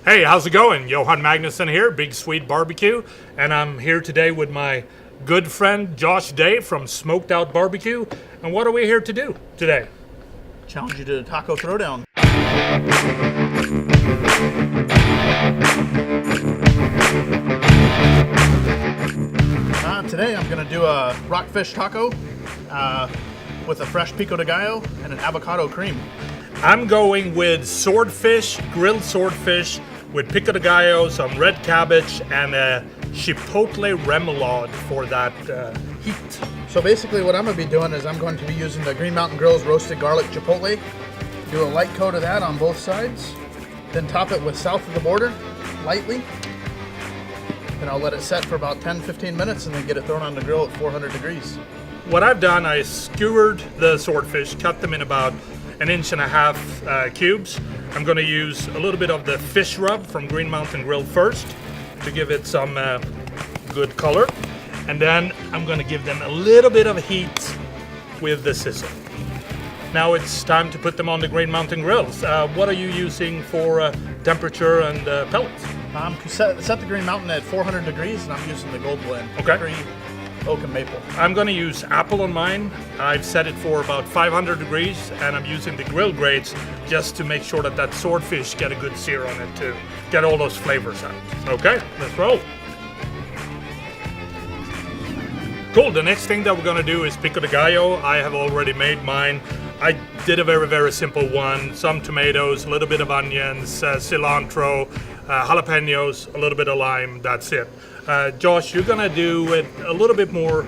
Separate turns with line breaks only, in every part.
Hey, how's it going? Johan Magnusson here, Big Swede BBQ, and I'm here today with my good friend Josh Day from Out BBQ. And what are we here to do today?
Challenge you to taco throwdown. Today I'm going to do a rockfish taco with a fresh pico de gallo and an avocado cream.
I'm going with swordfish, grilled swordfish with pico de gallo, some red cabbage, and a chipotle remoulade for that heat.
So basically what I'm going to be doing is I'm going to be using the Green Mountain Grill's roasted garlic chipotle. Do a light coat of that on both sides. Then top it with south of the border, lightly. Then I'll let it set for about 10-15 minutes and then get it thrown on the grill at 400 degrees.
What I've done, I skewered the swordfish, cut them in about 1.5 inch cubes. I'm going to use a little bit of the fish rub from Green Mountain Grill first to give it some good color. And then I'm going to give them a little bit of heat with the sizzle. Now it's time to put them on the Green Mountain Grills. What are you using for temperature and pellets?
Set the Green Mountain at 400 degrees and I'm using the Gold Blend.
Okay.
Oak and maple.
I'm going to use apple on mine. I've set it for about 500 degrees and I'm using the grill grades just to make sure that that swordfish get a good sear on it to get all those flavors out. Okay, let's roll. Cool, the next thing that we're going to do is pico de gallo. I have already made mine. I did a very simple one. Some tomatoes, a little bit of onions, cilantro, jalapenos, a little bit of lime, that's it. Josh, you're gonna do it a little bit more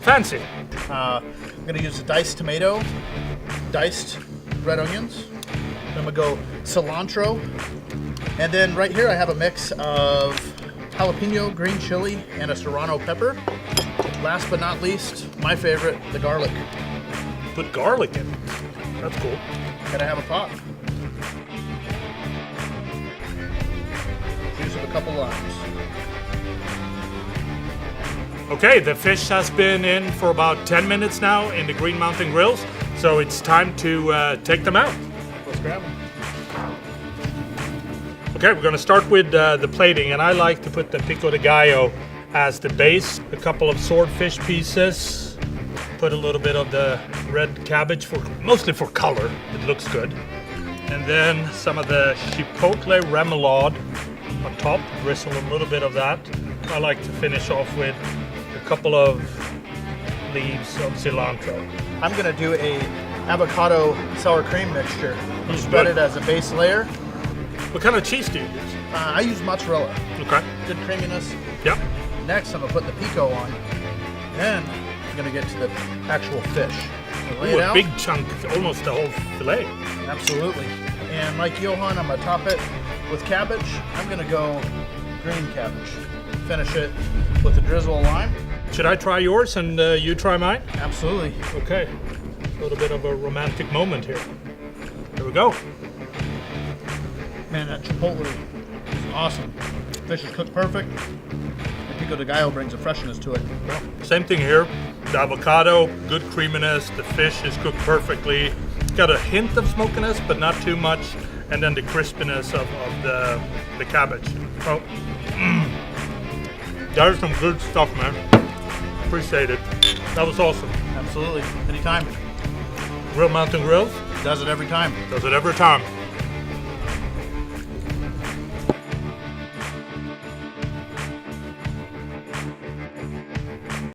fancy.
I'm gonna use a diced tomato, diced red onions. I'm gonna go cilantro. And then right here I have a mix of jalapeno, green chili, and a serrano pepper. Last but not least, my favorite, the garlic.
Put garlic in it. That's cool.
Gotta have a pot. Use a couple limes.
Okay, the fish has been in for about 10 minutes now in the Green Mountain Grills, so it's time to take them out.
Let's grab them.
Okay, we're going to start with the plating, and I like to put the pico de gallo as the base. A couple of swordfish pieces. Put a little bit of the red cabbage, mostly for color. It looks good. And then some of the chipotle remoulade on top. Drizzle a little bit of that. I like to finish off with a couple of leaves of cilantro.
I'm gonna do a avocado sour cream mixture. You spread it as a base layer.
What kind of cheese do you use?
I use mozzarella.
Okay.
Good creaminess.
Yep.
Next, I'm gonna put the pico on. Then I'm gonna get to the actual fish.
Ooh, a big chunk, almost the whole fillet.
Absolutely. And like Johan, I'm gonna top it with cabbage. I'm gonna go green cabbage. Finish it with a drizzle of lime.
Should I try yours and you try mine?
Absolutely.
Okay. A little bit of a romantic moment here. Here we go.
Man, that chipotle is awesome. Fish is cooked perfect. The pico de gallo brings a freshness to it.
Well, same thing here. The avocado, good creaminess. The fish is cooked perfectly. Got a hint of smokiness, but not too much. And then the crispiness of the cabbage. Oh, that is some good stuff, man. Appreciate it. That was awesome.
Absolutely. Anytime.
Green Mountain Grills.
Does it every time.
Does it every time.